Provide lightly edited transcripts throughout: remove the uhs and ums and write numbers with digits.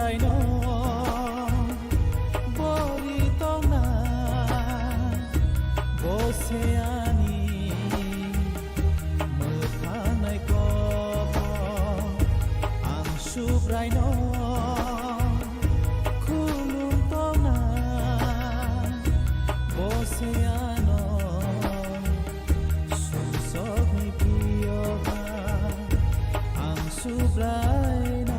subraino boritona boseani motanai ko ang subraino kulungtona boseano susok ni piyoga ang subraino.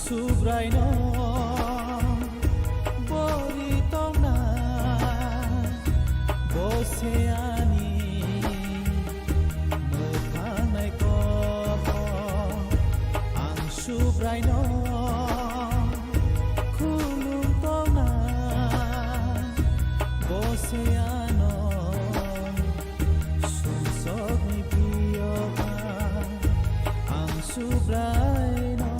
Subraino boritona boseani motanai ko ang subraino kulungtona boseano susok ni piyoga ang subraino.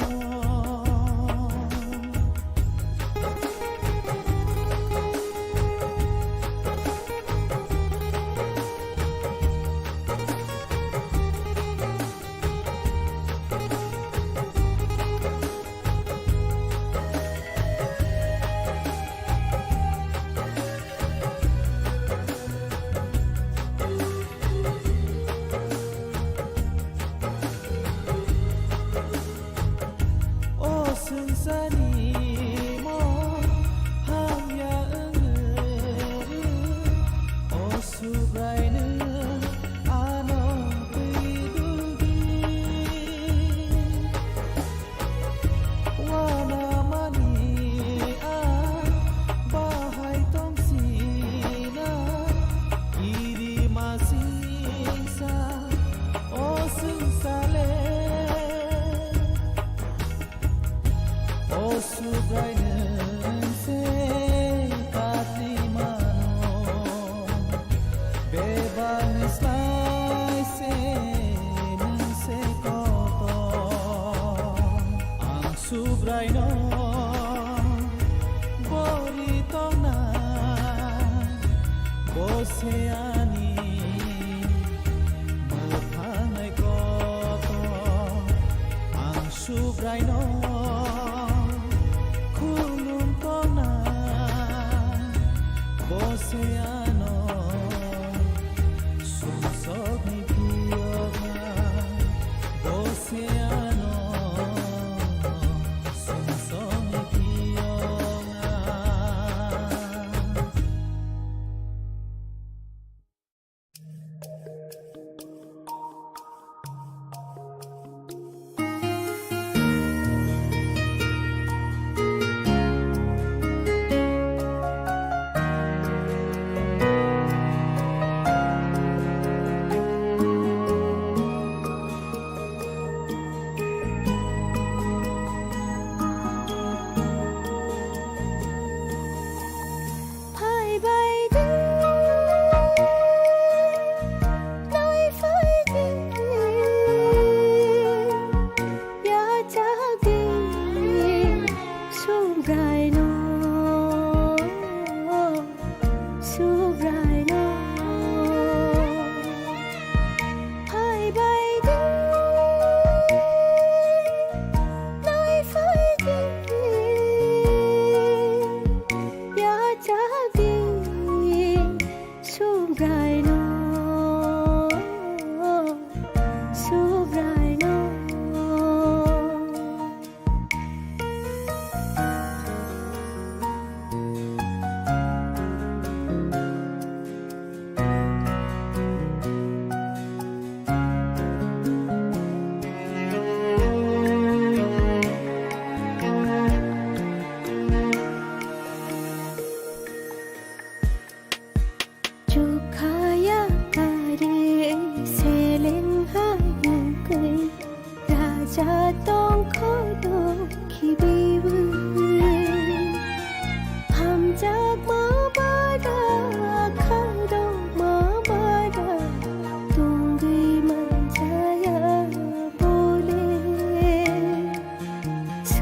Subraino boritona boseani motanai ko ang subraino kulungtona boseano susok ni piyoga boseano.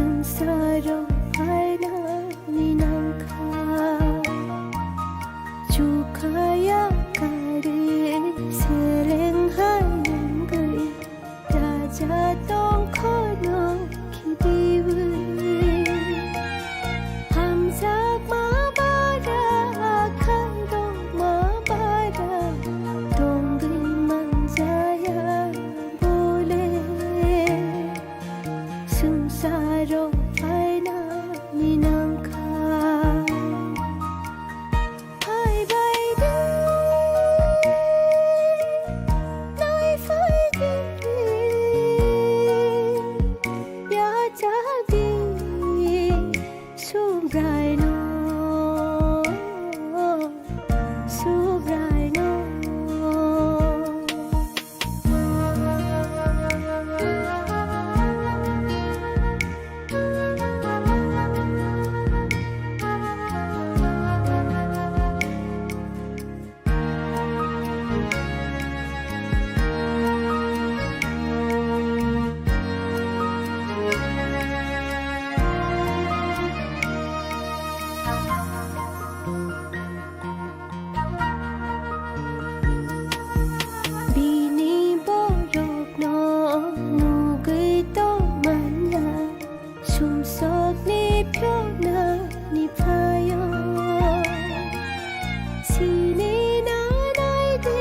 Saro aina ninangka Chukaya kare sereng hayang gari Raja tong kono kidiwe Hamzak mabara khairong mabara Dongri manjaya bole Sumsaro aina ninangka Hai bai de Nai phai de Ya jadi Subrai no Subrai no Bini borok no nugay to manya Sumsok ni pyo na ni payo Sini nanay di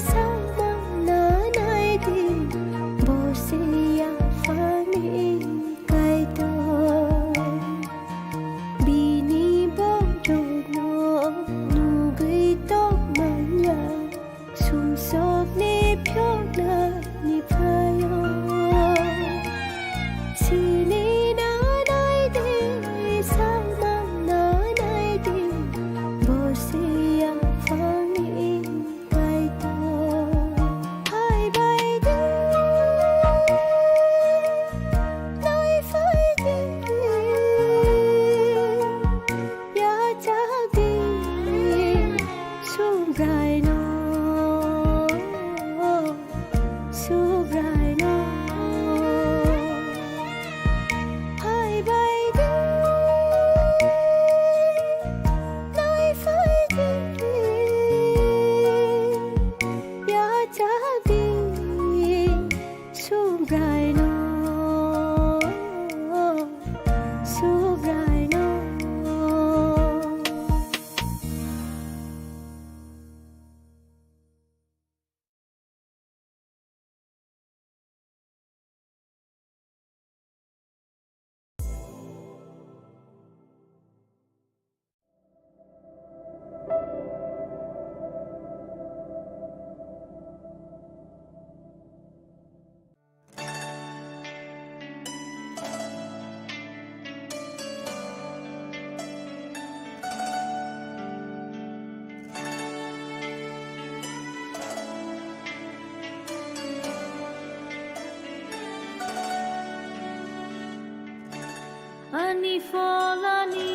sama nanay di Bosiya fani kay to Bini borok no nugay to manya Sumsok ni pyo na ni payo Sini nanay di sama nanay di Bosiya fani kay to Hai bai de Nai phai de Ya jadi Subrai no Subrai no Hai bai de Nai phai de Ya jadi Subrai no Subrai no Ani folani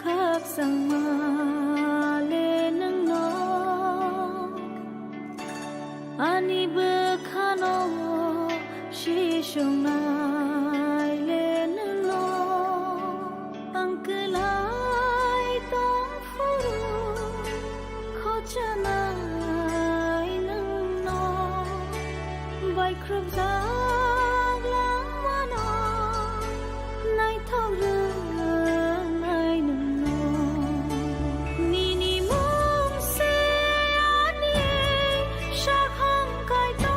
khap sangma le nang no Ani bekhano shishong nai le nang no Angkelai tong furu khochanai nang no Bai krup zang lang wano Nai thau rương nai nung no Nini mong se ani Sha khang kai to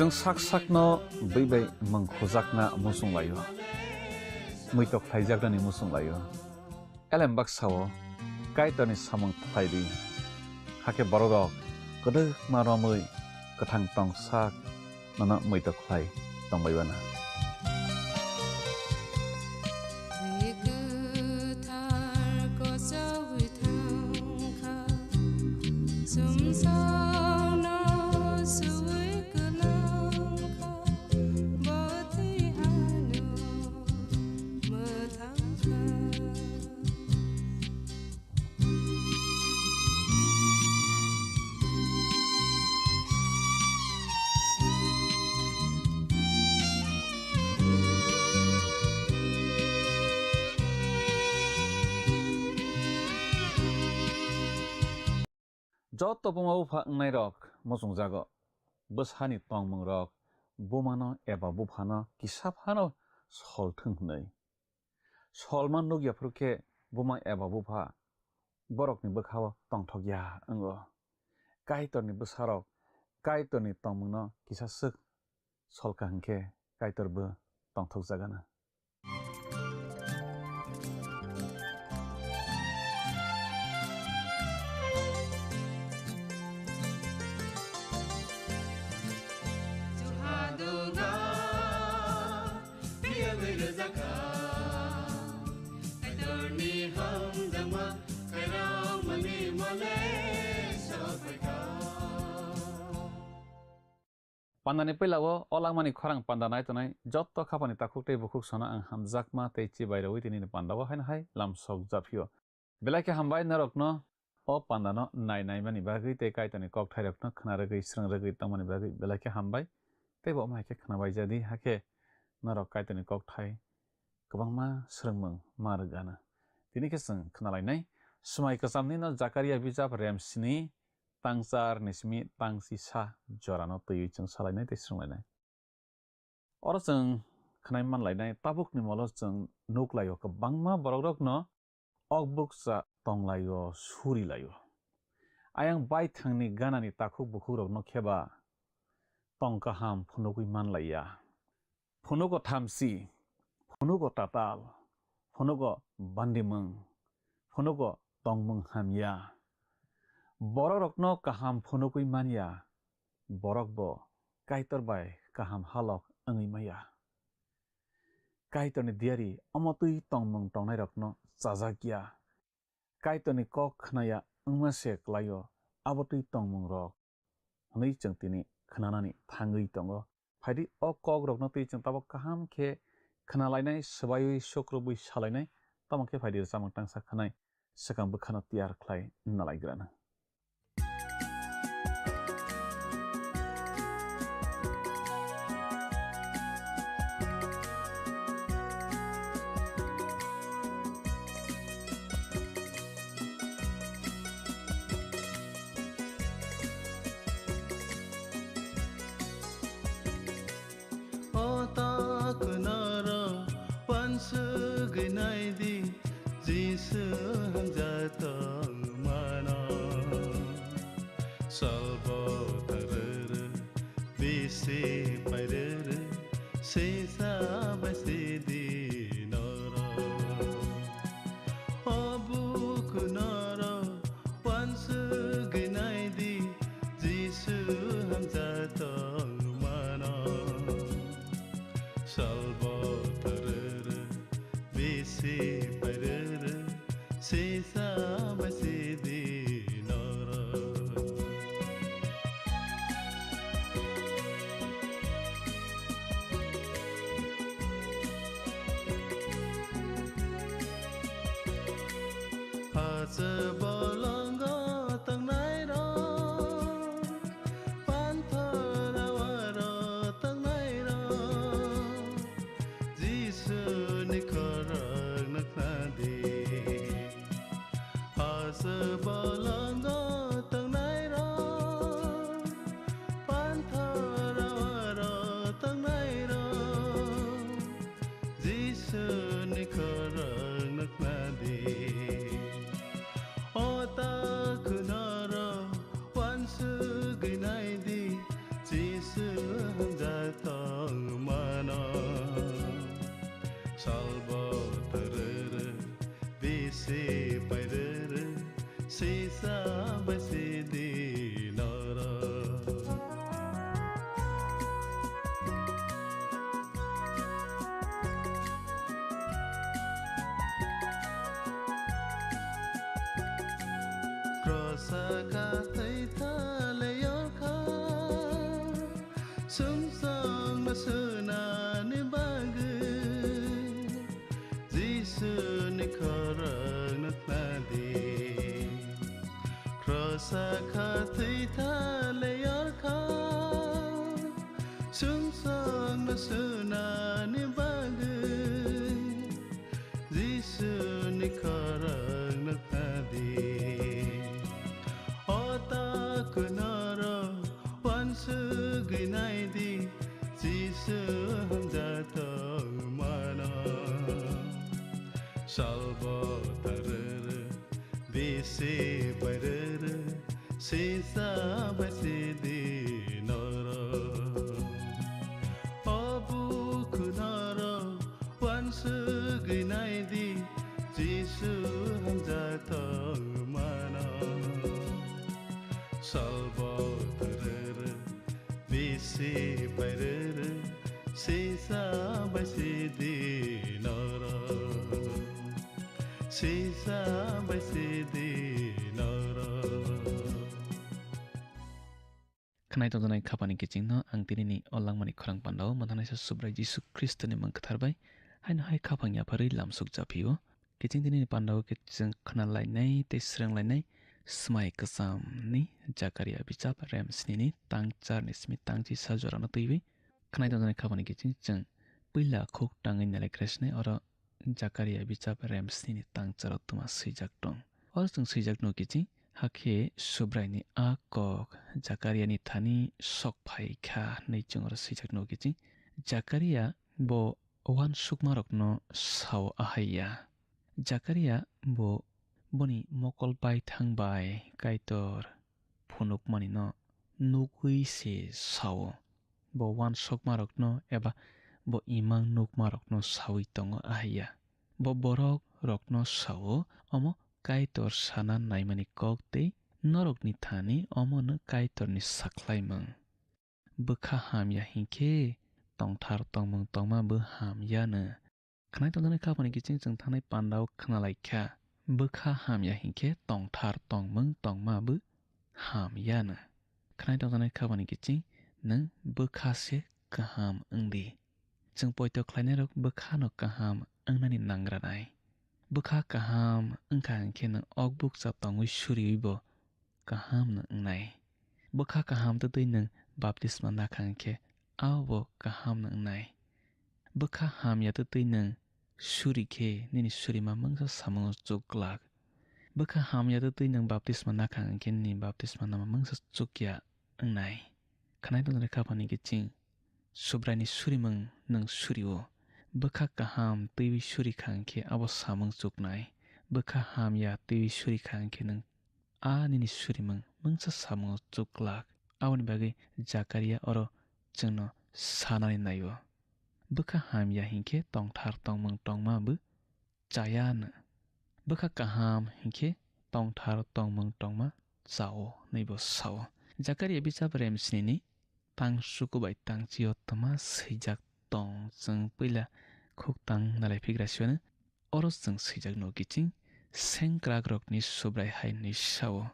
जों sak बै mangkhojak na musung layo muitok thaijak ni musung layo elem baksao kaitoni samung thaidi hake borok kodok maromui kathang tong sak nana muitok thai tongbaibana Joto bumau pha ngai rok mosung jago bosani tongmung rok bumano eba buphano kisap hano solthung nei solman nugya phuke buma eba bupha borok ni bokhaw tongthokya ango kaitor ni bosarok kaitor ni tongmung no kisasuk solka hangke kaitor bo tongthok jagana Pandani pelao olang mani khorang pandanai tonai jotto khapani takhuk tei bukhuk sona ang hamjakma tei chibai rawi tini pandawa hain hai lamsok japio belake hambai narokno o pandano nai mani bagi tei kaitoni kok thairokno khna ragui srang ragui tongmani bagi belake hambai tei bo mai ke khna bai jadi hake narok kaitoni kok thai kwbangma srangmung margana tini ke sing khna lainai smai kasamni no Zakaria bijap remsini tangchar nismi tangsi sa jorano tui chung salainai tei srunglainai oro chung khnai manlainai tabuk ni molo chung nuklayo kwbangma borokrok no okbuk cha tonglayo suri layo ayang bai thangni ganani takhuk bukhurok no kheba tongkaham phunukui manlaiya phunuko thamsi phunuko tatal phunuko bandimung phunuko tongmung hamya borok no kaham phunukui mania borok bo kaitor bai kaham halok angui maya kaitor ni diari amotui tongmung tongnai rok no chajakya kaitor ni kok khnaya angmase klayo abotui tongmung rok hanui chung tini khnanani thangui tongo phaidi o kok rok no tui chung tabok kaham khe khnalainai swaiyui sukrubui salainai tamake phaidi samang tangsa khanai sakang bukhano tiyar khlai nalaigrana bese pairer se sa bese de nara crossa ka thai tha le yo kha sum sang ma suna ni bag jisu ni kharang na ta de crossa ka thai tha le yo kha sum sang ma suna ni bag jisu ni kharang na ta de kunara wansu ginai di jisu hamjata mana salva tarer bese parer sesa base de nara abu kunara wansu ginai di jisu hamjata mana salva tarer bese parer sesa base de nara sesa base de nara Kanai tontonai khapani kichingno ang tinini olangmani khorang pandao manhanai sa subrai Jisu Kristo ni mangkatharbai haino hai khapangya phari lamsuk japhiyo kiching tinini pandao kiching khana lainai te srang lainai smai kasam ni Zakaria bichap remsni ni tangchar ni smi tangchi sajora na tuiwi kanai tontonai khapani kiching chang pila khok tangai nalai kresne ora Zakaria bichap remsni ni tangchar tuma sijak tong or chung sijak no kiching hakhe subrai ni a kok Zakaria ni thani sok phai kha nei chung ora sijak no kiching Zakaria bo wan sukma rokno saw ahaya Zakaria bo boni mokol bai thangbai kaitor phunuk mani no nugui se saw bo wan sukma rokno eba bo imang nukma rokno sawi tongo ahaya bo borok rokno saw omo kaitor sana naimani kokte norokni thani omo no kaitor ni saklai mang bukha hamya hinke tongthar tongmung tongma bu hamya na khnai tongane khapani kiching chung thanai pandao khnalai kha bukha hamya hinke tongthar tongmung tongma bu hamya na khnai tongane khapani kiching nang bukha se kaham angdi chung poito khlainai rok bukha no kaham angnani nangranai bukha kaham angkha angke nang okbuk cha tongui suribo kaham na angnai bukha kaham to tui nang baptisma na khangke abo kaham na angnai bukha hamya to tui nang suri ke nini suri ma mangsa samang chuklak bukha hamya to tui nang baptisma na khangke ni baptisma na mangsa chukya angnai khanai to khapani kiching subrani suri mang nang suriwo bukha kaham tui suri khangke abo samang chuknai bukha hamya tui suri khangke nang a nini suri mang mangsa samang chuklak awani bagi Zakaria oro chungno sanani naiwo bukha hamya hinke tongthar tongmung tongma bu chayana bukha kaham hinke tongthar tongmung tongma chao naibo sao Zakaria bichap remsni ni tang sukubai tang chio tama sijak tong chung pila khuk tang nalai phigrasiona oros chung sijak no kiching sengkrak rok ni subrai hai ni sao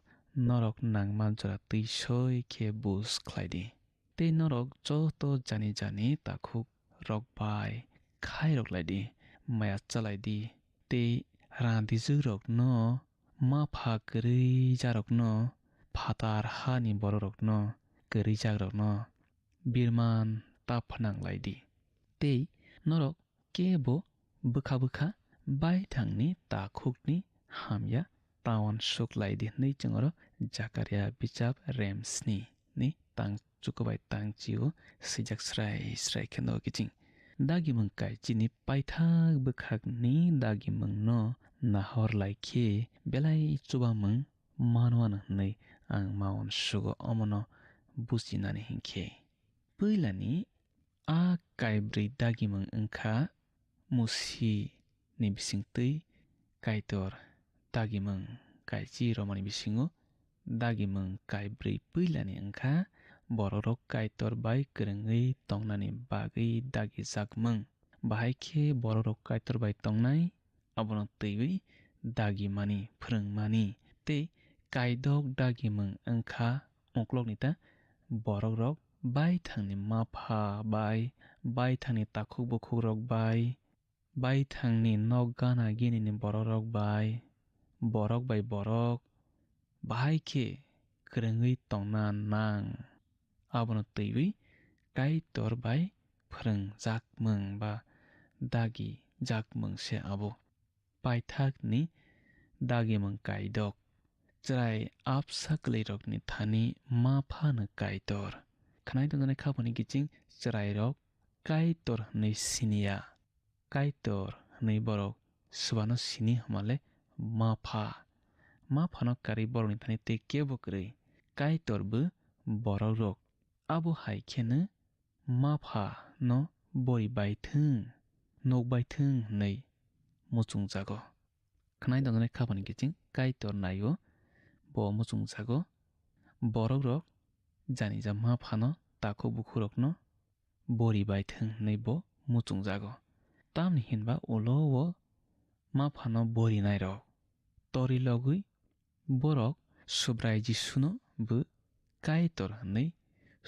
norok nangma jora tui soi ke bus khlaidi te norok cho to jani jani takhuk rok bai khai rok laidi maya chalai di te randi ju rok no ma pha kri ja rok no phatar ha ni bor rok no kri ja rok no birman ta phanang laidi te norok ke bo bukha bukha bai thangni takhuk ni hamya tawan suk laidi nei chungoro Zakaria bichap remsni ni tang chukubai tang chiu sijak srai srai kheno kiching dagi mung kai chini paithak bukhak ni dagi mung no nahor laikhe belai chuba mung manwan nei ang maon sugo omono businani hinkhe puilani a kaibri dagi mung angkha musi ni bisingtui kaitor dagimung kai chi romani bisingo dagimung kai brei puilani angkha borok kai tor bai kwrwngwi tongnani bagwi dagi jakmung bahai khe borok kai tor bai tongnai abono twiwi dagimani phwrwngmani tei kaidok dagimung angkha uklok nita borok rok bai thangni mapha bai thangni takhuk bukhuk rok bai thangni nok gana gini ni borok rok borok bai borok bahai khe kwrwngwi tongna nang abono twiwi kai tor bai phwrwngjakmung ba dagi jakmung se abo paithakni dagimung kaidok chrai apsa kwlwirokni thani maphano kaitor khnai tongjanai khapani kiching chrai rok kaitor hinui siniya kaitor hinui borok swano sini hamale maphano kari borokni thani tei kebo kwrwi kaitorbo borok rok abo hai kheno mapha no bori baithung nok baithung hinui muchungjago khnai tongjanai khapani kiching kaitor naio bo muchungjago borok rok janijak maphano takhuk bukhuk rokno bori baithung hinui bo muchungjago tamni hinba ulo o maphano bori nai rok torilogwi borok subrai jisuno bo kaitor hinui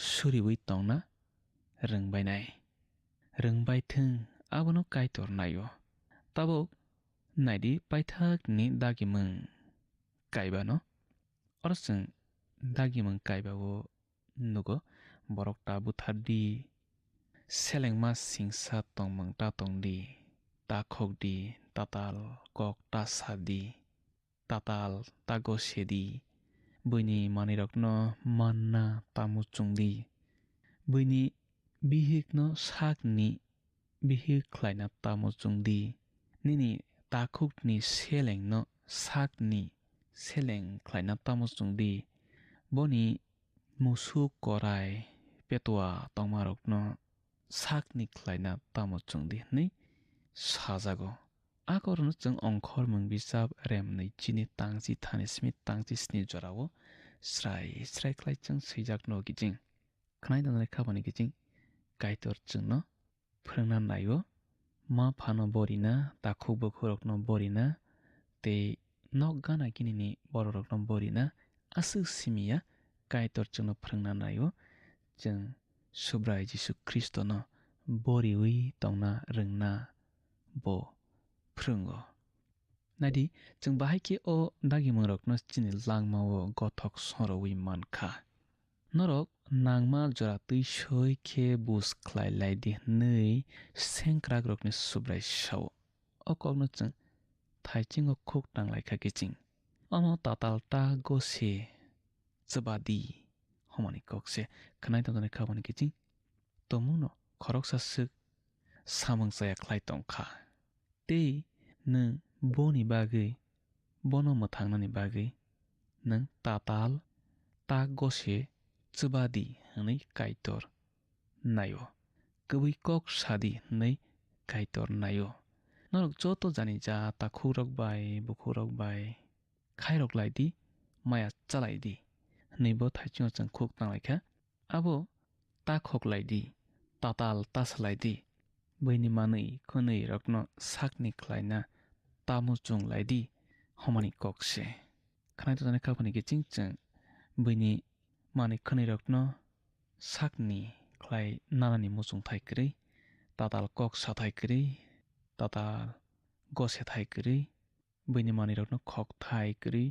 suriwi tongna rwngbaithung abono kaitor naio tabuk naidi paithakni dagimung kaibano oro chwng dagimung kaibao nugo borok ta buthardi selengma singsa tongmung ta tongdi ta khokdi tatal kok ta sadi tatal ta gosedi buini manwirokno manna ta muchungdi buini bihikno sakni bihik khlaina ta muchungdi nini takhukni selengno sakni seleng khlaina ta muchungdi boni musuk korai petwa tongmarokno sakni khlaina ta muchungdi hinui sajago akorno chwng ongkhormung bisap remni chini tangchi thani simi tangchi sni jorao srai khlai chwng swijak no kiching khnai tongjanai khapani kiching kaitor chwngno phwrwngna naio maphano borina takhuk bukhuk rokno borina tei nok gana ginini borok rokno borina aswk simiya kaitor chwngno phwrwngna naio chwng subrai jisu Kristo no boriwi tongna rwngna bo phwrwnggo naidi chwng bahai khe o dagimung rokno chini langmao gothok sorowi mankha norok nangma jora twi soi khe bus khlai laidi hinui sengkrak rokni subrai sao o kokno chwng thaichingo khuk tanglaikha kiching omo tatal ta gose chwbadi homani kokse khnai tongjanai khapani kiching tomungno khoroksa swk samung chaya khlai tongkha tei nwng boni bagwi bono mwthangnani bagwi nwng tatal ta gose chwbadi hinui kaitor naio kwbui kok sadi hinui kaitor naio norok joto janija takhuk rok bai bukhuk rok bai khairok laidi maya chalaidi hinui bo thaichingo chwng khuk tanglaikha abo ta khoklaidi tatal ta salaidi buini manwi khwnwi rokno sakni khlaina ta muchunglaidi homani kokse khnai tongjanai khapani kiching chwng buini manwi khwnwi rokno sakni khlai nanani muchungthai kwrwi tatal kok sathai kwrwi tatal gose thai kwrwi buini manwirokno khok thai kwrwi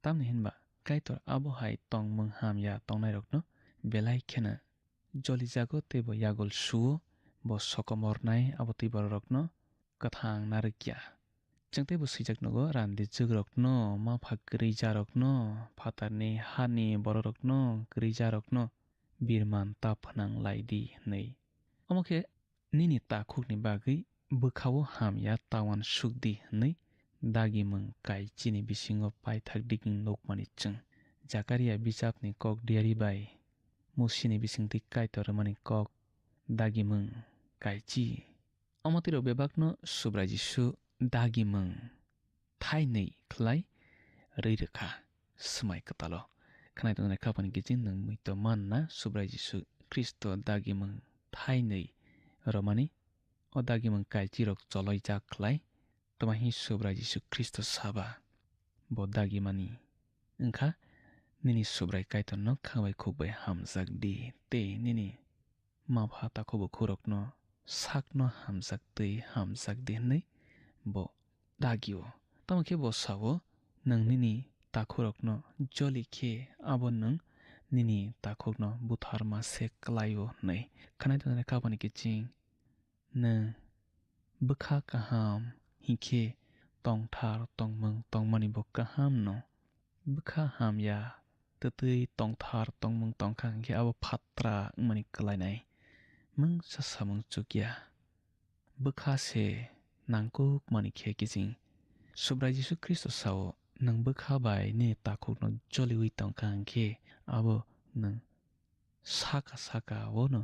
tamni hinba kaitor abo hai tongmung hamya tongnai rokno belai kheno jolijago tei bo yagol suo bo sokomornai abo twi borok rokno kwthang narwkya chwng teibo swijak nogo randi jugrokno mapha kwrwija rokno phatarni hani borok rokno kwrwija rokno birman ta phwnanglaidi hinui omo khe nini takhukni bagwi bwkhao hamya tawan sukdi hinui dagimung kai chini bisingo paithak diging nukmani chwng Jakaria bisapni kok diary bai musini bisingtwi kaitor rwmani kok dagimung kaichi omo tiro bebakno subrai jisu dagimung थाइनै खलाय रैरोखा समाय कतालो खनाय तंनाय खापानि गेजिं नों मुइथ मानना सुब्राय जिसु ख्रिस्ट दागिमों थाइनै रमानि o dagimang kailchirok choloi jak khlai tamahi subrai jisu Christ saba bo dagimani wngkha nini subrai kaitonno khangbai khukbai hamjak di te nini mapha takobo khurokno sakno hamjak di hnai bo dagio tamokhe bo sao nang nini takhurokno joli khe abo nang nini takhokno butharma se klaio hnai khanai tonai kapani kiching nơ bukha kaham hingkhe tongthar tongmung tongmani bo kaham no bukha hamya tutui tongthar tongmung tongkha hingkhe abo phatra wngmani klainai mung sasamung chukya bukha se nangkuk mani khe kijing subrai jisu Christ sao nang bukha bai ni takhokno joliwi tongkha hingkhe abo nang saka wono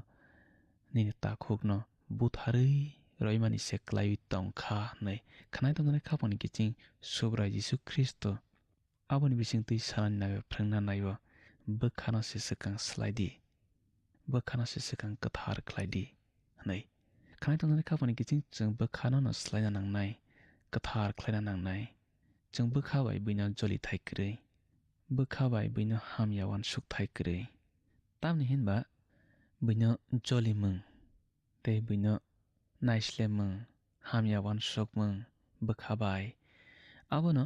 nini takhokno butharui roimani se klaiwi tongkha nei khanai tongnai khapani kiching subrai jisu Christ aboni bisingtui sanani nayo phrangna nayo bukhano se sakang slaidi bukhano se sakang kathar khlaidi nei khanai tongnai khapani kiching chung bukhano no slaina nangnai kathar khlaina nangnai chung bukha bai buino joli thaikrui bukha bai buino hamyawan suk thaikrui tamni hinba buino joli mung te buino naislemung hamyawan sokmung bukha bai abono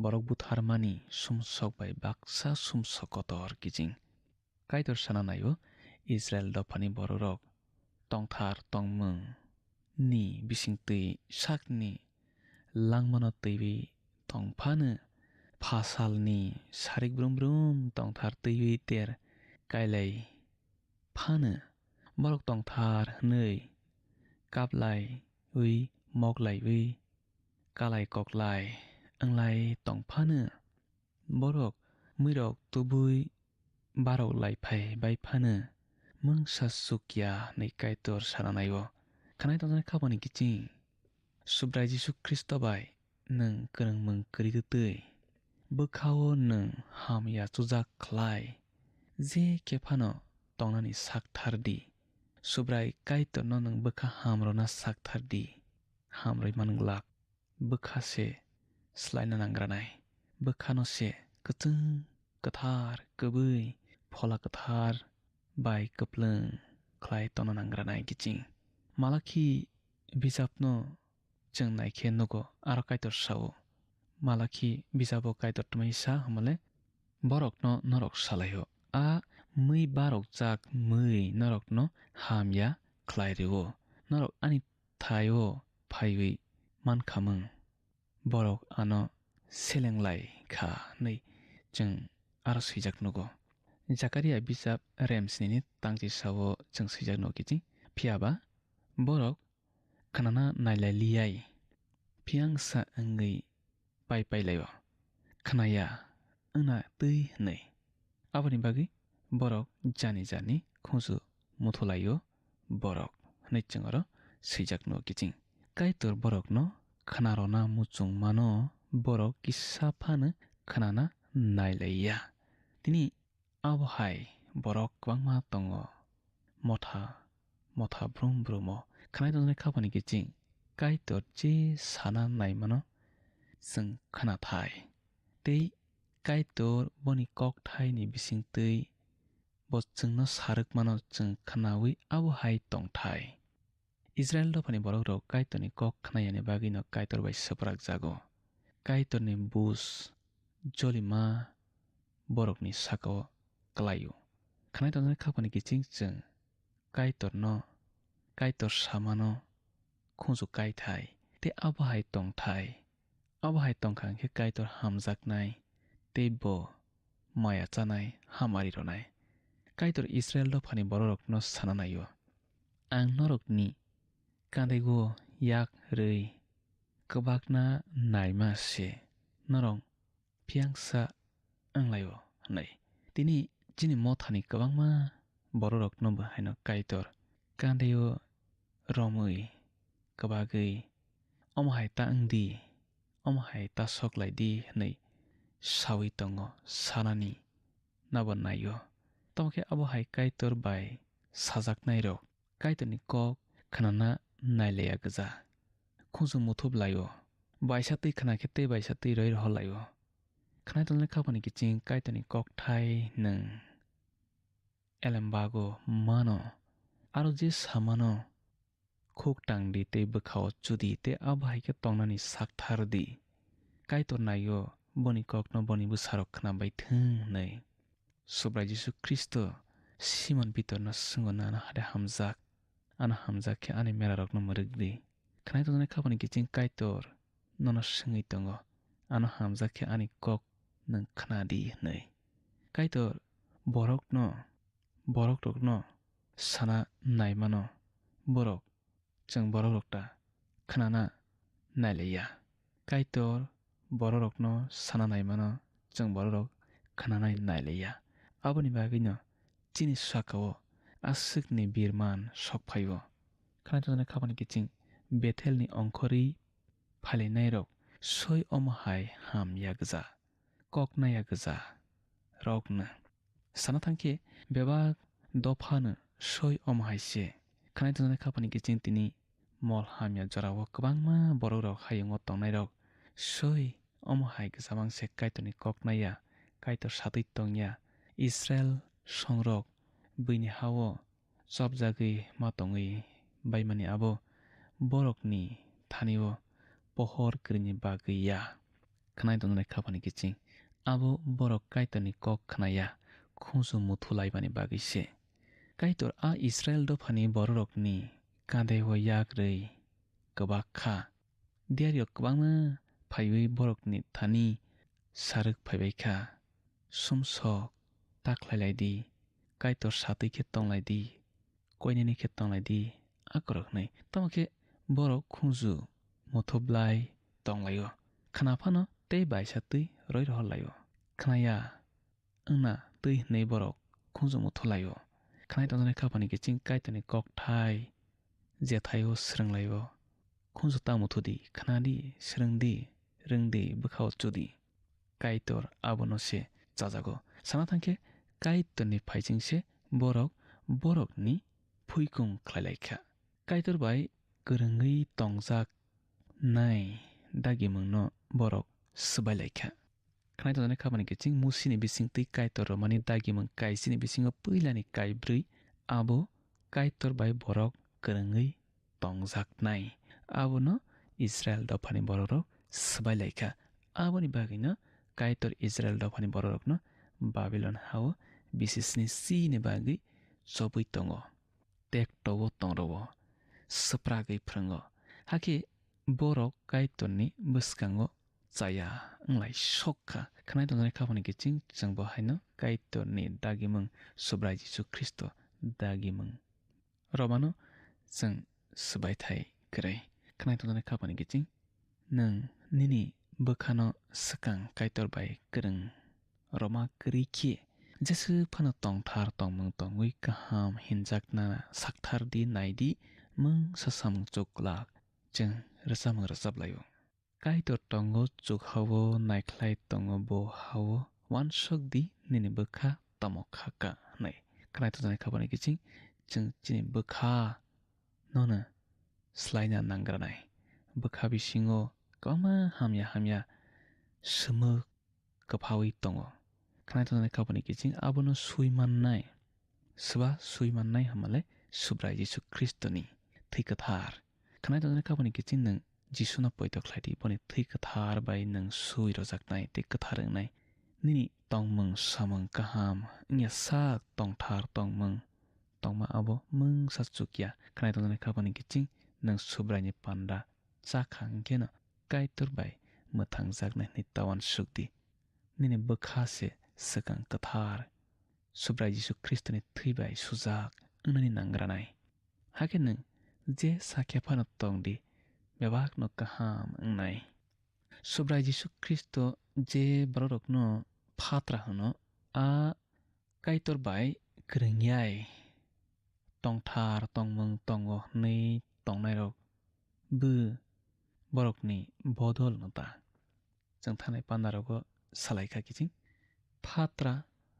borok butharmani sumsok bai baksa sumsok kotor kijing kaitor sana nayo Israel dopani borok tongthar tongmung ni bisingtui sakni langmano teiwi tongphano phasalni sarik brum tongthar teiwi ter kailai phano borok tongthar hnui kaplai ui moklai ui kalai koklai anglai tongphano borok muirok tubui barok laiphai bai phano mungsa sukya nei kaitor sananayo khanai tongnai khapani kiching subrai jisu Christ bai nang kwrwngmung kwritutui bukhao nang hamya chujak khlai je kephano tongnani sakthardi subrai kaitor no nang bukha hamrona sakthardi hamroi manglak bukha se slaina nangranai bukha no se kutung kathar kubui phola kathar bai kuplung khlai tona nangranai kiching malakhi bijapno chung naikhe nugo aro kaitor sao malakhi bijabo kaitor tmai sa hamale borok no norok salayo a mui barok jak mui norok no hamya khlai reo norok ani thayo phaiwi mankhamung borok ano selenglai kha nei chung aro swijak nugo Zakaria bijap remsni tangchi sao chung swijak no kichi phiaba borok khanana nailai liyai phiangsa angei pai layo khanaya angna tui nei aboni bagi borok jani khonsu muthulayo borok nei chungaro swijak no kiching kaitor borok no khanarona muchung mano borok kisa phano khanana nailaiya tini abo hai borok kwangma tongo motha brum khanai tongnai khapani kiching kaitor je sana naimano chung khana thai tei kaitor boni kok thai ni bisingtui bo chungno saruk mano chung khanawi abo hai tongthai Israel dopani borok rok kaitor ni kok khnayani bagi no kaitor bai saprak jago kaitor ni bus jolima borok ni sakao klaio khanai tongnai khapani kiching chung kaitor samano khonju kai thai te abo hai tongthai abo hai tongkha hingkhe kaitor hamjaknai tei bo maya chanai hamari ronai kaitor Israel dopani borok no sananayo ang norokni kandego yak rui kwbakna naima se norong phiangsa anglayo nei tini chini mothani kwbangma borok no haino kaitor kandeo romui kwbagui omo hai ta angdi amhai ta soklai di nei sawi tongo sanani nabo nayo tomke abo hai kaitor bai sajaknai rok kaitorni kok khanana naileya gja khunju muthublayo baisatui khana khete baisatui roi rohlayo khanai tongnai khapani kiching kaitorni kok thai nung elembago mano aro je samano khuk tangdi tei bwkhao chudi te abhai ke tongnani sakthar di kaitor nayo boni kokno boni bwsarok khana bai thung nei subrai Jesu Kristo Simon Peter no sungo nana hade hamjak ana hamjak khe ani mera rokno murugdi khanai tongnai khapani kiching kaitor nono sungui tongo ano hamjak khe ani kok nung khana di nei kaitor borok rokno sana naimano borok जों borok rokta khanana naileya kaitor borok rokno sana naimano जों borok rok khanana naileya aboni bagui no chini sakao asukni birman sokphaio khanai tongnai khapani kiching Bethel ni ongkhori phalinai rok soi omhai hamya gja koknaya gja rokno sana thangkhe bebak dophano soi omhai se khanai tongnai khapani kiching tini mol hamya jorao kwbangma borok rok hayungo tongnai rok soi omhai gjabang se kaitorni koknaya kaitor satui tongya Israel songrok buini hao chopjagui ma tongui baimani abo borokni thanio pohor kwrwini bagui ya khanai tongnai khapani kiching abo borok kaitorni kok khnaya khunju muthulaibani bagui se kaitor a Israel dophani borokni kandeo yagrui kwbak kha diario kwbangma phaiwi borokni thani saruk phaibai kha sumsok taklailai di kaitor satui khe tonglai di koinani khe tonglai di akorok nei tamokhe borok khunju muthublai tonglaio khana phano tei baisatui roi rohlaio khnaya wngna tui hnei borok khunju muthulaio khanai tongnai khapani kiching kaitorni kok thai jethaio srunglaio khunju tamuthudi khanadi srungdi rungdi bwkhao chudi kaitor abono se chajago sana thangkhe kaitorni phaijingse borokni phuikung khlailaikha kaitor bai kwrwngwi tongjak nai dagimungno borok swbailaikha khanai tongnai khapani kiching musini bisingtwi kaitor romani dagimung kaisini bisingo puilani kaibrui abo kaitor bai borok kwrwngwi tongjak nai abono Israel dophani borok rok swbailaikha aboni bagui kaitor Israel dophani borok rokno Babylon hao bisisni sini bagui chobui tongo tektowo tongrao swpragui phrango hake borok kaitorni bwskango chaya wnglaio sokha khanai tongnai khapani kiching जों bohaino kaitorni dagimung subrai Jesu Kristo dagimung romano जों swbaithai krai khanai tongnai khapani kiching nung nini bwkhano swkang kaitor bai kwrwng roma kwrwi khe jesu phano tongthar tongmung tongwi kaham hinjakna sakthar di naidi mung sasamung chuklak जों rwchabmung rwchablaio kaitor tongo chukhao naikhlai tongo bo hao wansok di nini bwkha tamokha ka hnai khanai tongnai khapani kiching जों chini bwkha nono slaina nanggranai bwkha bisingo kwbangma hamya swmuk kwphawi tongo khanai tongnai khapani kiching abono suimannai swa suimannai hamale subrai Jesu Kristoni thui kwthar khanai tongnai khapani kiching nung Jisuna poito khlaidi boni thui kwthar bai nung sui rojaknai tei kwthar wngnai nini tongmung samung kaham wngya sak tongthar tongma abo mungsa chukya khanai tongnai khapani kiching nung subraini panda chakha hwnkeno kaitor bai mwthangjaknai hwnwi tawan sukdi nini bwkha se swkang kwthar subrai Jesu Kristoni thui bai sujak wngnani nanggranai hake nung je sakya phano tongdi bebakno kaham wngnai subrai Jesu Kristo je borokno phatra hwno a kaitor bai kwrwngyai tongthar tongmung tongo hnwi tongnai rok bw borokni bodol nota जों थानाय पान्दारावबो सालायखा किजिं फात्रा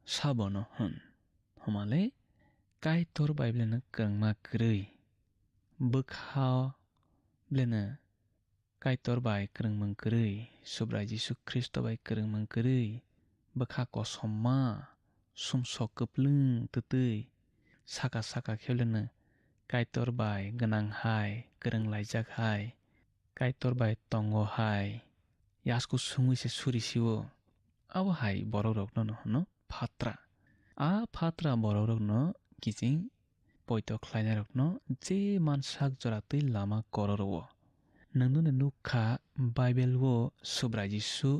साबनो होन हमाले काइतर बाइब्लेनो गोंमा ग्रै बोखाव ब्लेनो काइतर बाय गोंमों ग्रै सुब्राय जिसु ख्रिस्ट बाय गोंमों ग्रै बोखा कसमा सुमसक गोप्लों तै साका साका खेवलेनो काइतर बाय गोनां हाय गोरों लाइजाक हाय काइतर बाय तंगो हाय यासको सुंगिसे सुरिसिवो अब हाय बरौरकनो न फात्रा आ फात्रा बरौरकनो किजिं पयतो ख्लायनायरकनो जे मानसाक जरातै लामा कररवो नंनो नुखा बाइबेलवो सुब्राय जिसु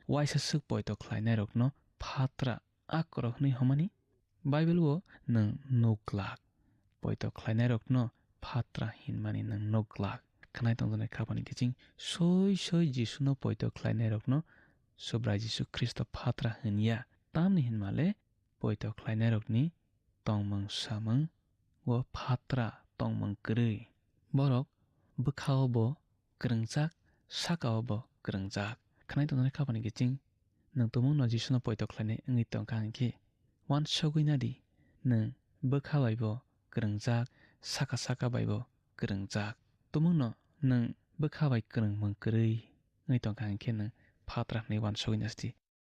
वाइससुक पयतो ख्लायनायरकनो फात्रा आकरकनै हमानि बाइबेलवो नों नुक्लाक पयतो ख्लायनायरकनो फात्रा हिनमानि नों नुक्लाक खनाय तंजनाय खापानि किजिं सय सय जिसुनो पयतो ख्लायनायरकनो सुब्राय जिसु ख्रिस्ट फात्रा हिनिया तामनि हिनमाले पयतो ख्लायनायरकनि तंमों सामों वो फात्रा तंमों ग्रै बरक बोखावबो गोरोंजाक साकावबो गोरोंजाक खनाय तंजनाय खापानि किजिं नों तमुं न जिसुनो पयतो ख्लायनाय ओंगै तंका अंखि वान सगैनादि नों बोखावायबो गोरोंजाक साका साका बायबो गोरोंजाक तमुं नों बोखावाय गोरोंमों ग्रै ओंगै तंका अंखि नों फात्रा नै वान सगैनासदि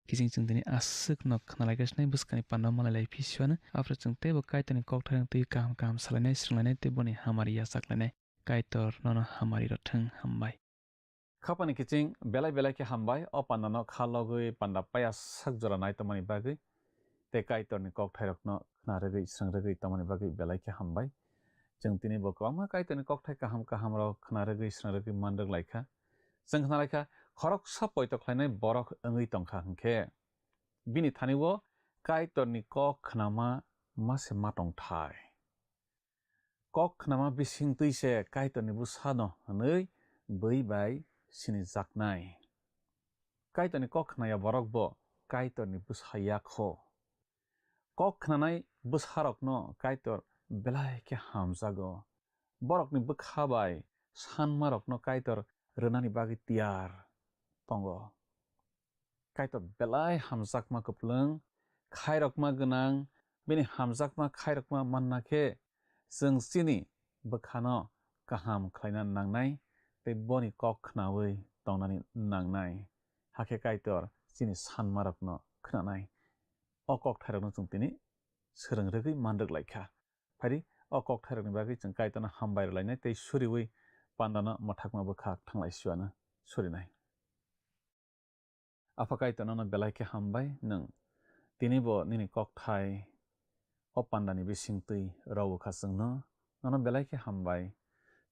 किजिं जों दिनै आसुक न खनालायगासिनो बुस्कानि पान्ना मालायलाय फिसिवानो आफ्राय जों तेबो काइतरनि ककथायरं तै गाहाम गाहाम सालायनाय स्रंलायनाय तेबोनि हामारि यासाख्लायनाय काइतर नन हामारि रथों हामबाय खापानि किचिं बेलाय बेलाय के हामबाय अ पान्दानो खालगै पान्दा पाया साक जरा नाय तमानि बागै ते काइतरनि ककथायरकनो खनारगै स्रंरगै तमानि बागै बेलाय के हामबाय जों दिनै बकवामा काइतरनि ककथाय काहाम काहाम र खनारगै स्रंरगै मानदग लायखा जों खनालायखा खरक सा पयतो ख्लायनाय बरक ओंगै तंखा हंखे बिनि थानिवो काइतरनि कक खनामा मासे मातंथाय कक खनामा बिसिं तैसे काइतरनि बुसानो हनै बै बाय सिनि जाकनाय काइतरनि कक खनाया बरकबो काइतरनि बुसायाखो कक खनानाय बुसारकनो काइतर बेलाय के हामजागो बरकनि बोखाबाय सानमारकनो काइतर रोनानि बागै तियार तंगो काइतर बेलाय हामजाकमा कप्लों खायरकमा गोनां बेनि हामजाकमा खायरकमा माननाखे जों सिनि बोखानो गाहाम ख्लायना नांनाय ते बनि कक खनावै तंनानि नांनाय हाखे काइतर सिनि सानमारकनो खोनानाय अ कक थायरकनो जों दिनै सोलोंरगै मानदग लायखा फारि अ कक थायरकनि बागै जों काइतरनो हामबाय लायनाय ते सुरिवै पान्दानो मथाकमा बोखा थांलायसिवानो सुरिनाय आफा काइतरनो बेलायके हामबाय नों दिनैबो निनि ककथाय अ पान्दानि बिसिंतै रावोखा जोंनो ननो बेलायके हामबाय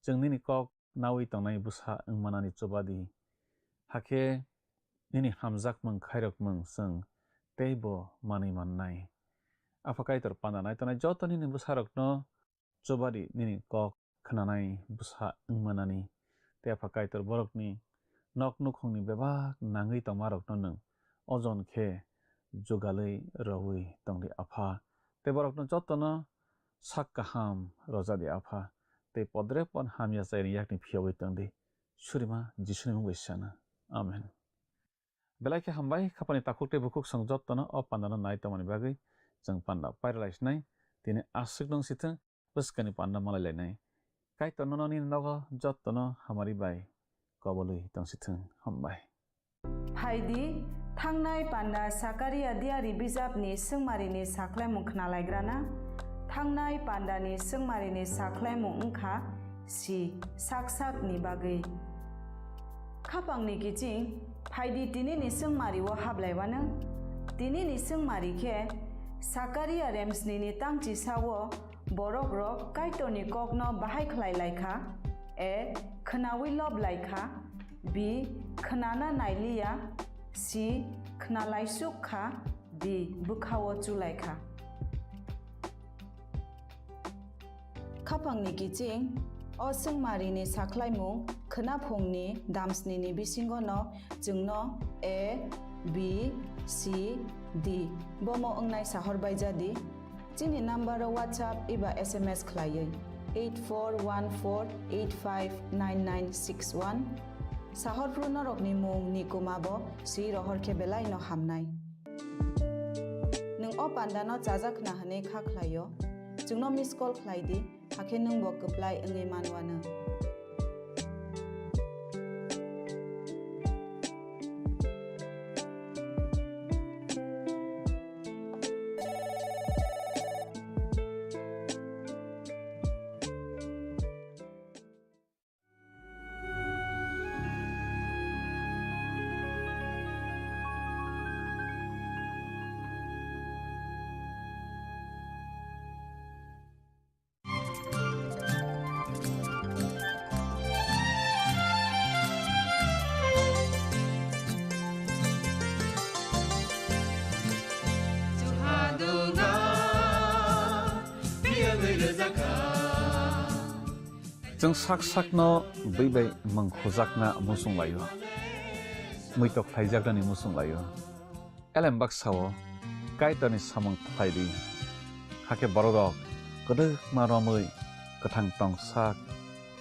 जों निनि कक नावै तंनाय बुसा ओंमानानि चबादि हाखे निनि हामजाकमों खायरकमों जों तेबो मानै माननाय आफा काइतर पान्दा नायतनाय जत निनि बुसारकनो चबादि निनि कक खनानाय बुसा ओंमानानि ते आफा काइतर बरकनि नक नुखंनि बेबाक नाङै तंमारकनो नों अजन खे जुगालै रवै तंदि आफा ते बरकनो जतनो sak kaham rozadi apha te podre pon hamya sayri yakni phiyawi tangdi surima jisuni mungwisana amen belai ke hambai khapani takukte bukuk sangjot tono o pandana nai tamani bagai jang panda paralyze nai tini asik dong sithang buskani panda malai lainai kai tono ni nogo jot tono hamari bai kobolui tong sithang hambai हाइदि थांनाय पान्डा साकारिया दियारि बिजाबनि सोंमारिनि साख्लायमुं खोनालायग्राना थांनाय पान्डानि सोंमारिनि साख्लायमुं ओंखा सि साकसाकनि बागै खापांनि गिचिं फाइदि तिनिनि सोंमारिवो हाबलायवानो तिनिनि सोंमारिखे साकारिया रेम्सनिनि तांचि सावो बरक रक काइटरनि ककनो बाहायख्लायलायखा ए खोनावै लबलायखा बि खोनाना नायलिया सि खोनालायसुखा दि बुखावो चुलायखा खापांनि गिचिं अ सोंमारिनि साख्लायमुं खोनाफुंनि दामस्निनि बिसिंगनो जोंनो ए बि सि डि बमो ओंनाय साहरबायजादि जोंनि नाम्बाराव WhatsApp एबा SMS खलायै 8414859961 साहरफ्रु नरकनि मुं निकुमाबो श्री रहरखे बेलाय न हामनाय नों अ पान्दानो जाजाखना हने खाख्लायो जोंनो मिस कल ख्लायदि हाखे नों बो कप्लाय ओङै मानवानो जों साक साकनो बैबाय मंखजाकना मुसुं लायो मैतक थाइजाकनि मुसुं लायो एलेम बाक्साओ काइटनि सामं थाइदि हाके बरगक गदो मारमै गोथां टं साक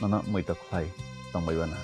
नना मैतक थाइ तंबायबाना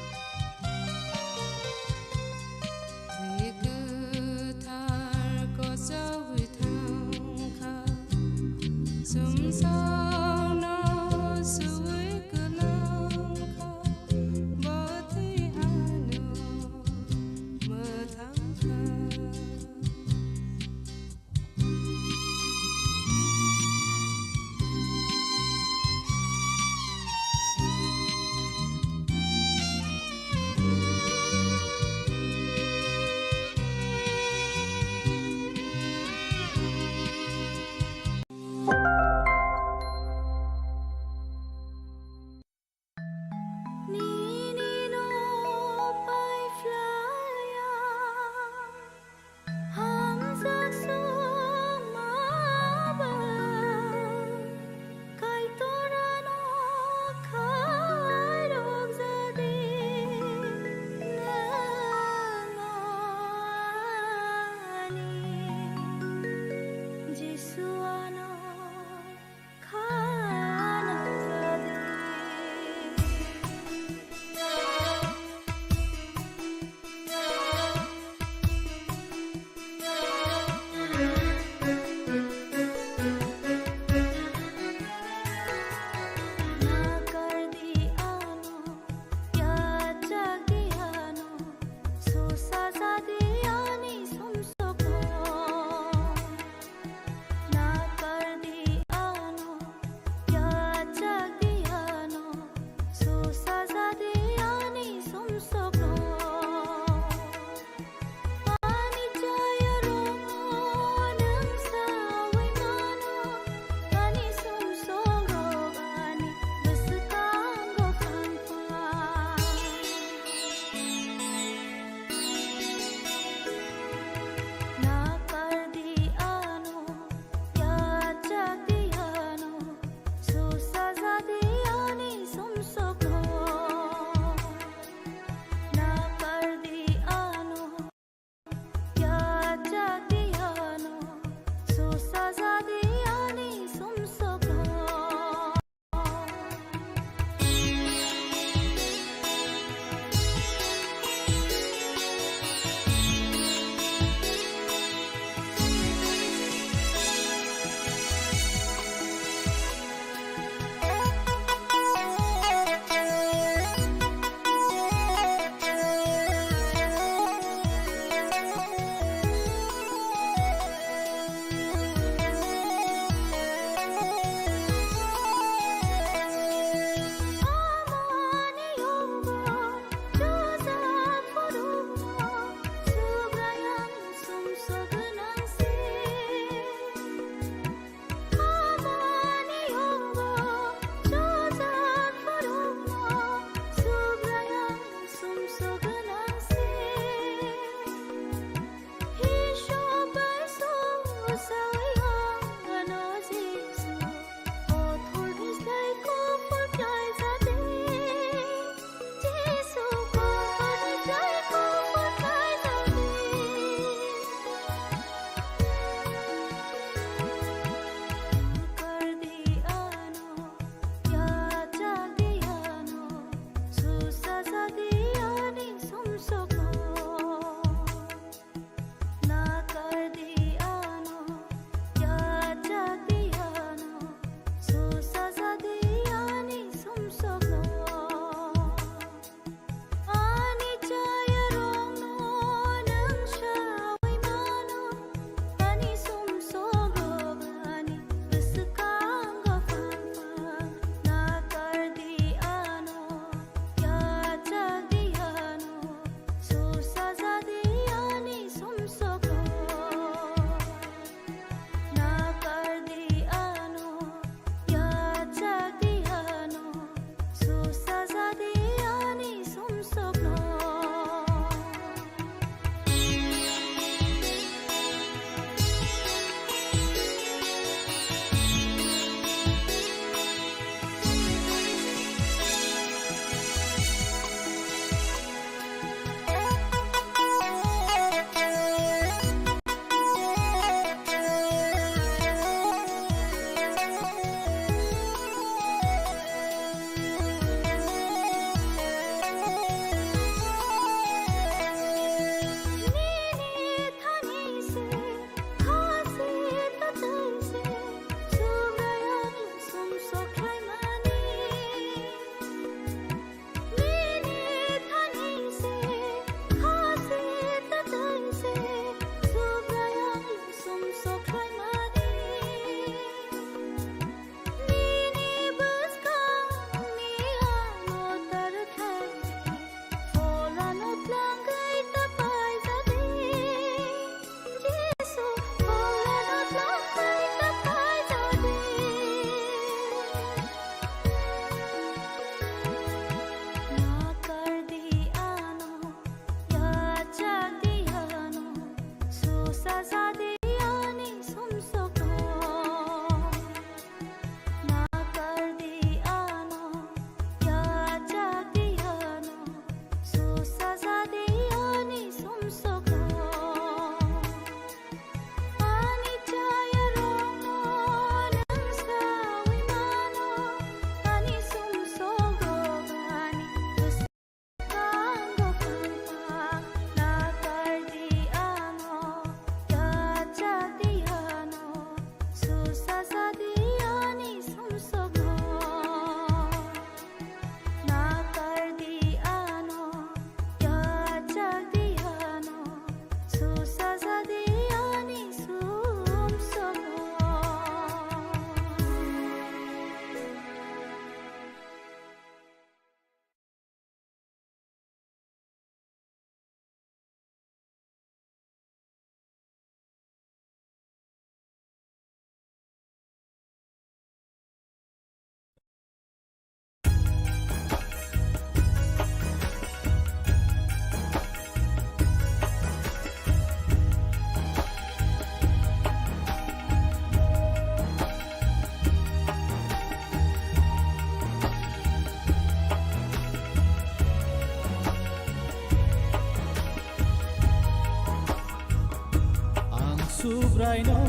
Subraino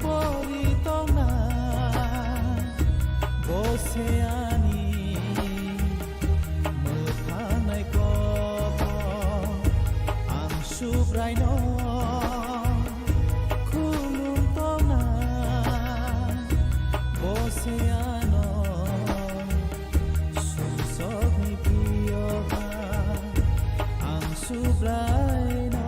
Boritona Boseani Muthanai ko Ang subraino Kulungtona Boseano Susok ni Piyoka Ang subraino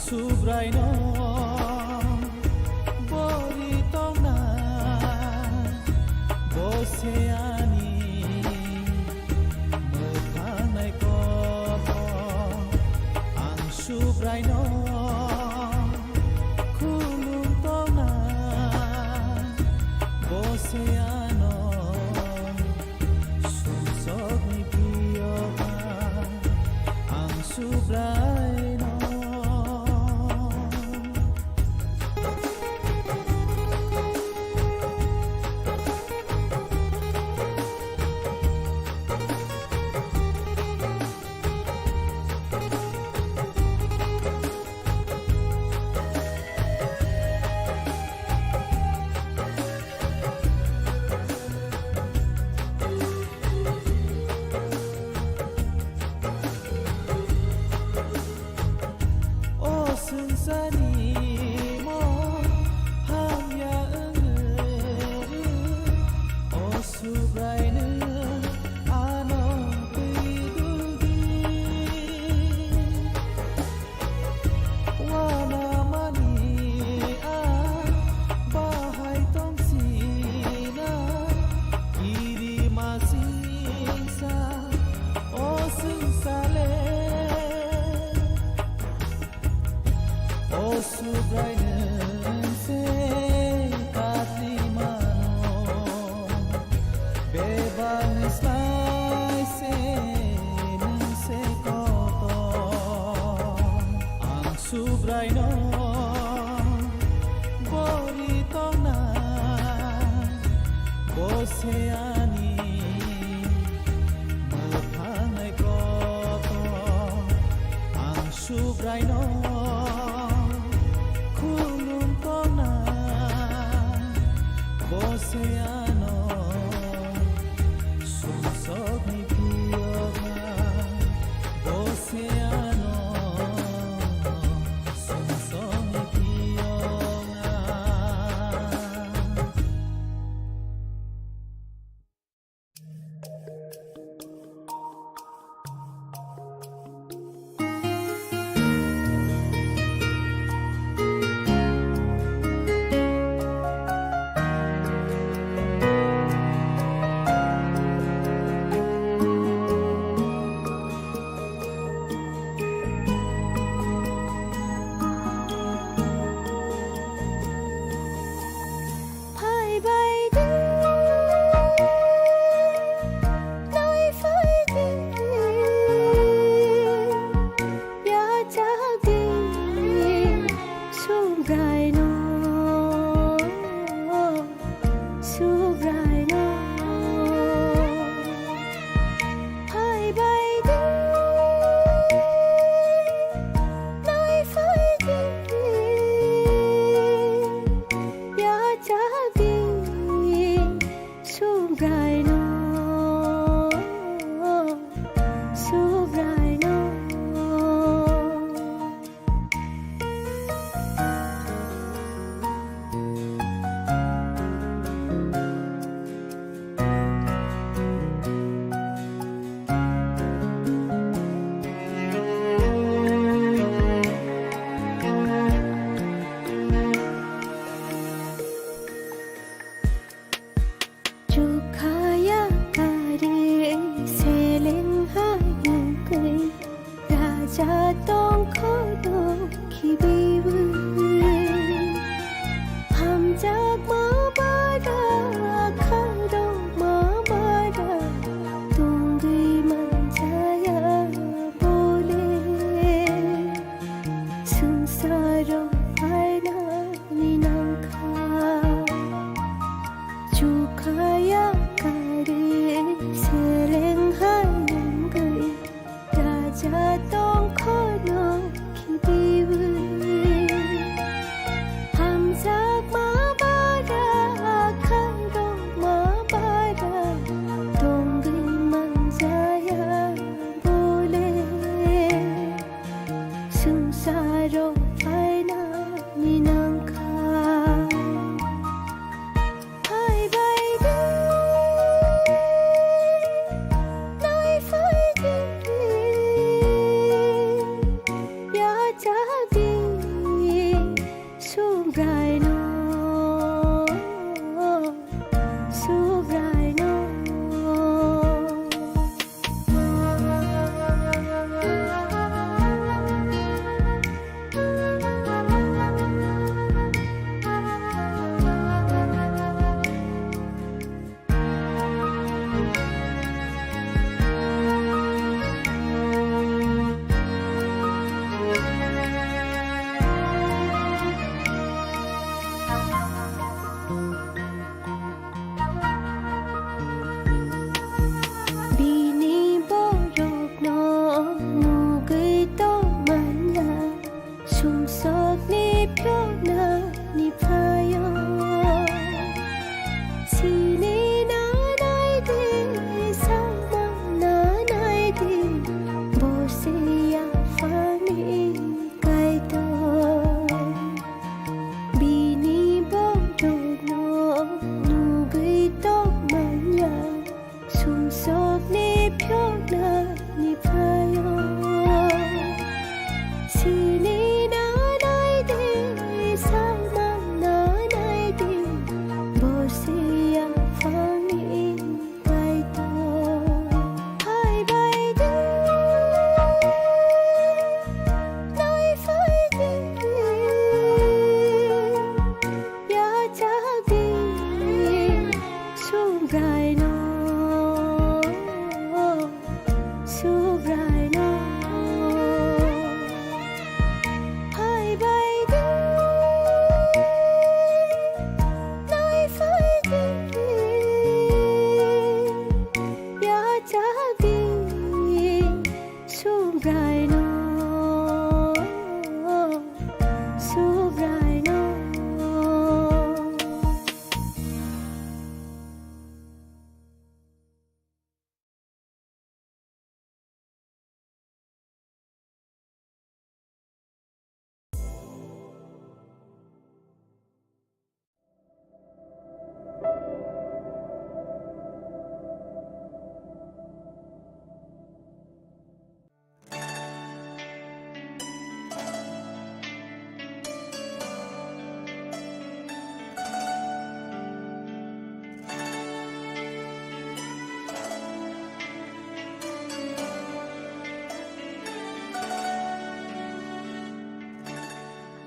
Subraino Boritona Boseani Muthanai ko Ang subraino Kulungtona Boseano Susok ni Piyoka Ang subraino Subraino Boritona Boseani Muthanai ko Ang subraino kulum kona boseano sumsok ni piyoga boseano sumsok ni piyoga Sini na nai de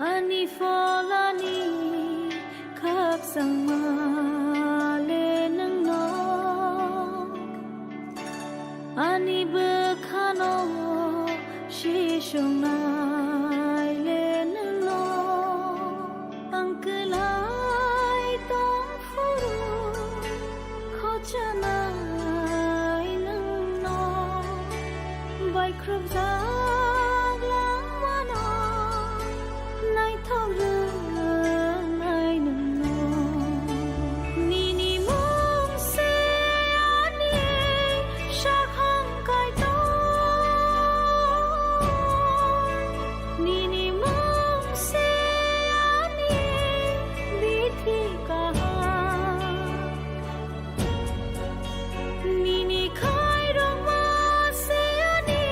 อันนี้ฟอลานีคักสังมาเลนังนออันนี้เบคานอชิชงนายเลนังนออังกลายต้องฟูรุขอจะนายนังนอใบครบจากหลังวานอในท้องเรือในหนึ่งนอนี่นี่มุงเสียนี่ชาคังไกโตนี่นี่มุงเสียนี่บิธีกานี่นี่คายดอกมาเสียนี่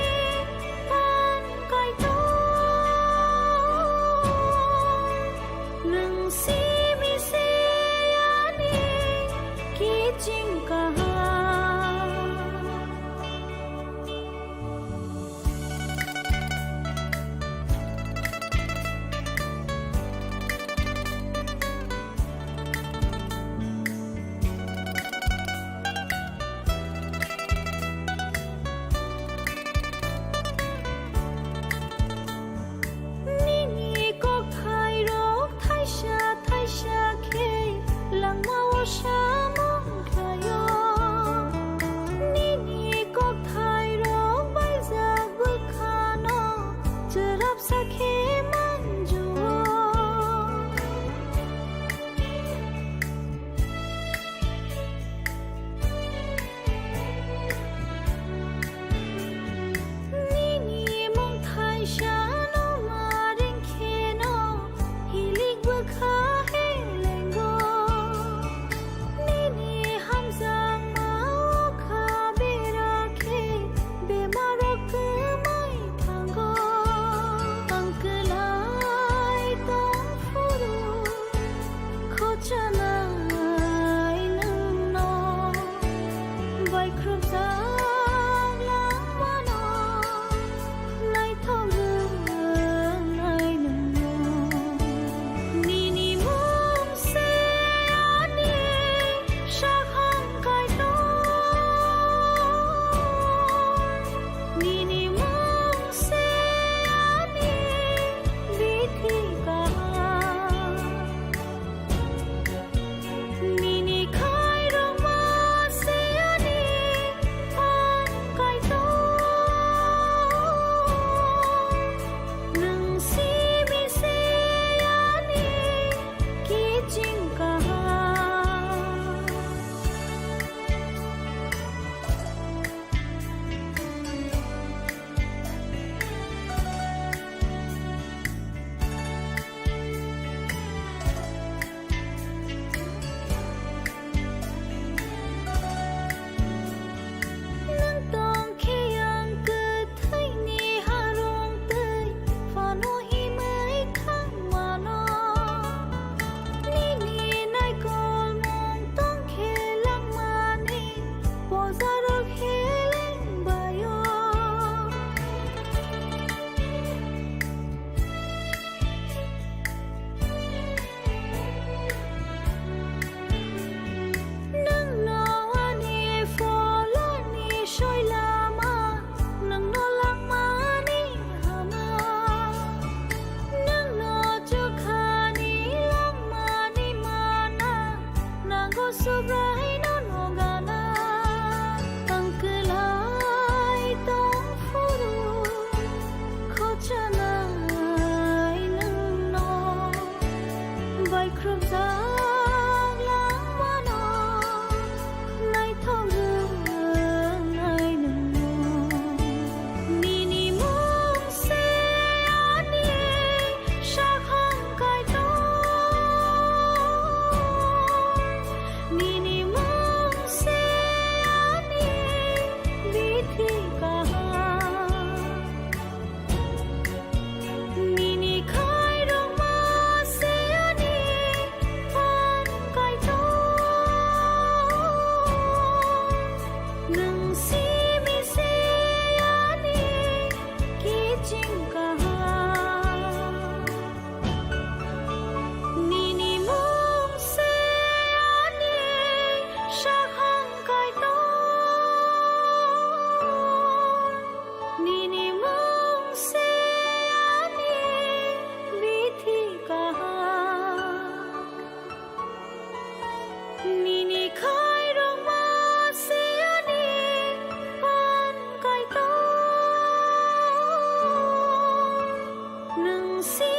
si